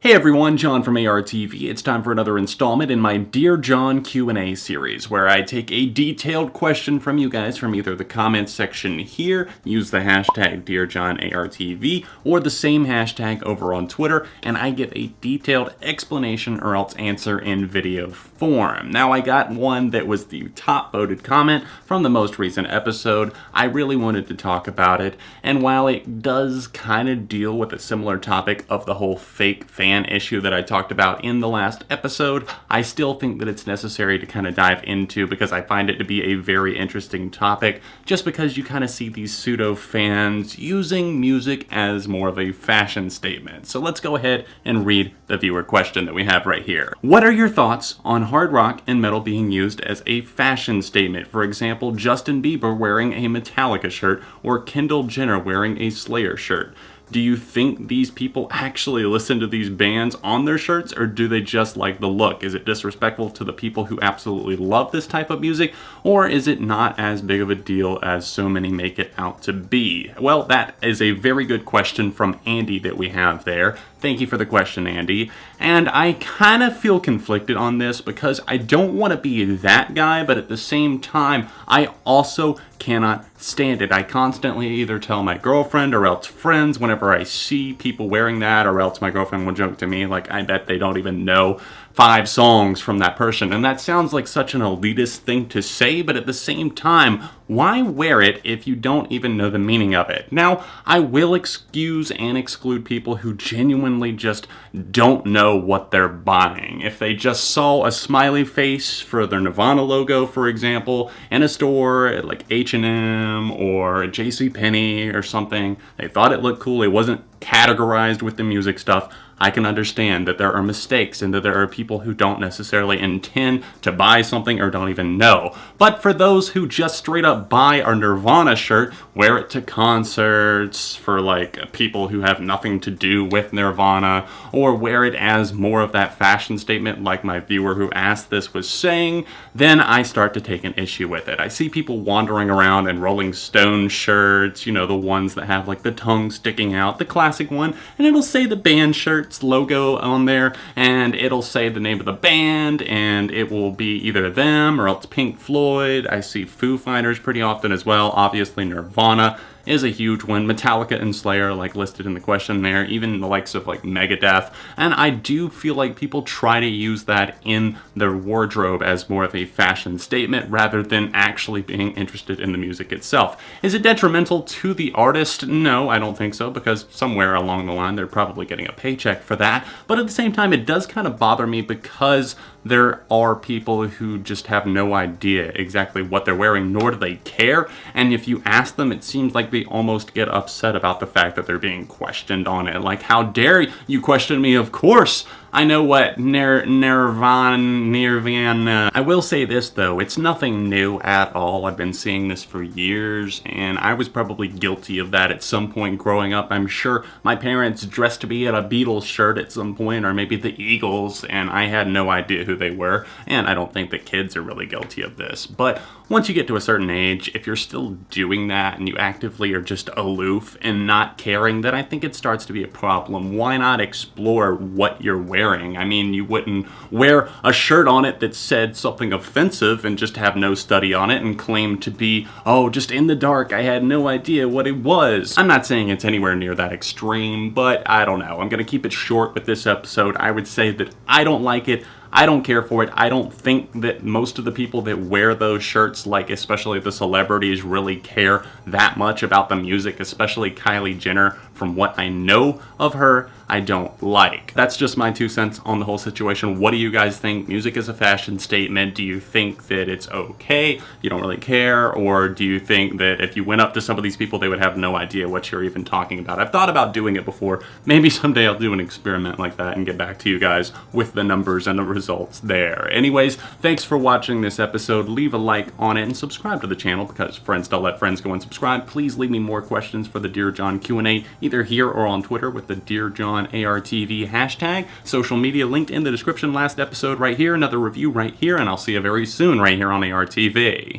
Hey everyone, John from ARTV. It's time for another installment in my Dear Jon Q&A series, where I take a detailed question from you guys from either the comments section here, use the hashtag DearJohnARTV, or the same hashtag over on Twitter, and I give a detailed explanation or else answer in video form. Now, I got one that was the top voted comment from the most recent episode. I really wanted to talk about it, and while it does kind of deal with a similar topic of the whole fake fan issue that I talked about in the last episode, I still think that it's necessary to kind of dive into because I find it to be a very interesting topic, just because you kind of see these pseudo fans using music as more of a fashion statement. So let's go ahead and read the viewer question that we have right here. What are your thoughts on hard rock and metal being used as a fashion statement? For example, Justin Bieber wearing a Metallica shirt or Kendall Jenner wearing a Slayer shirt. Do you think these people actually listen to these bands on their shirts, or do they just like the look? Is it disrespectful to the people who absolutely love this type of music, or is it not as big of a deal as so many make it out to be? Well, that is a very good question from Andy that we have there. Thank you for the question, Andy. And I kind of feel conflicted on this because I don't want to be that guy, but at the same time, I also cannot stand it. I constantly either tell my girlfriend or else friends whenever I see people wearing that, or else my girlfriend will joke to me like, I bet they don't even know 5 songs from that person. And that sounds like such an elitist thing to say, but at the same time, why wear it if you don't even know the meaning of it? Now, I will excuse and exclude people who genuinely just don't know what they're buying. If they just saw a smiley face for their Nirvana logo, for example, in a store at like H&M or JCPenney or something, they thought it looked cool, it wasn't categorized with the music stuff, I can understand that there are mistakes and that there are people who don't necessarily intend to buy something or don't even know. But for those who just straight up buy a Nirvana shirt, wear it to concerts, for like people who have nothing to do with Nirvana, or wear it as more of that fashion statement like my viewer who asked this was saying, then I start to take an issue with it. I see people wandering around in Rolling Stone shirts, you know, the ones that have like the tongue sticking out, the classic one, and it'll say the band shirt logo on there, and it'll say the name of the band, and it will be either them or else Pink Floyd. I see Foo Fighters pretty often as well. Obviously Nirvana is a huge one. Metallica and Slayer like listed in the question there, even the likes of like Megadeth, and I do feel like people try to use that in their wardrobe as more of a fashion statement rather than actually being interested in the music itself. Is it detrimental to the artist? No, I don't think so, because somewhere along the line they're probably getting a paycheck for that, but at the same time it does kind of bother me because there are people who just have no idea exactly what they're wearing, nor do they care, and if you ask them, it seems like they almost get upset about the fact that they're being questioned on it. Like, how dare you question me? Of course I know what Nirvana. I will say this though, it's nothing new at all. I've been seeing this for years, and I was probably guilty of that at some point growing up. I'm sure my parents dressed me in a Beatles shirt at some point, or maybe the Eagles, and I had no idea who they were, and I don't think that kids are really guilty of this. But once you get to a certain age, if you're still doing that and you actively are just aloof and not caring, then I think it starts to be a problem. Why not explore what you're wearing? I mean, you wouldn't wear a shirt on it that said something offensive and just have no study on it and claim to be, oh, just in the dark, I had no idea what it was. I'm not saying it's anywhere near that extreme, but I don't know. I'm gonna keep it short with this episode. I would say that I don't like it. I don't care for it. I don't think that most of the people that wear those shirts, like especially the celebrities, really care that much about the music, especially Kylie Jenner. From what I know of her, I don't like. That's just my 2 cents on the whole situation. What do you guys think? Music is a fashion statement. Do you think that it's okay? You don't really care? Or do you think that if you went up to some of these people, they would have no idea what you're even talking about? I've thought about doing it before. Maybe someday I'll do an experiment like that and get back to you guys with the numbers and the results there. Anyways, thanks for watching this episode. Leave a like on it and subscribe to the channel, because friends don't let friends go unsubscribed. Please leave me more questions for the Dear Jon Q&A, either here or on Twitter with the Dear Jon ARTV hashtag. Social media linked in the description. Last episode right here, another review right here, and I'll see you very soon right here on ARTV.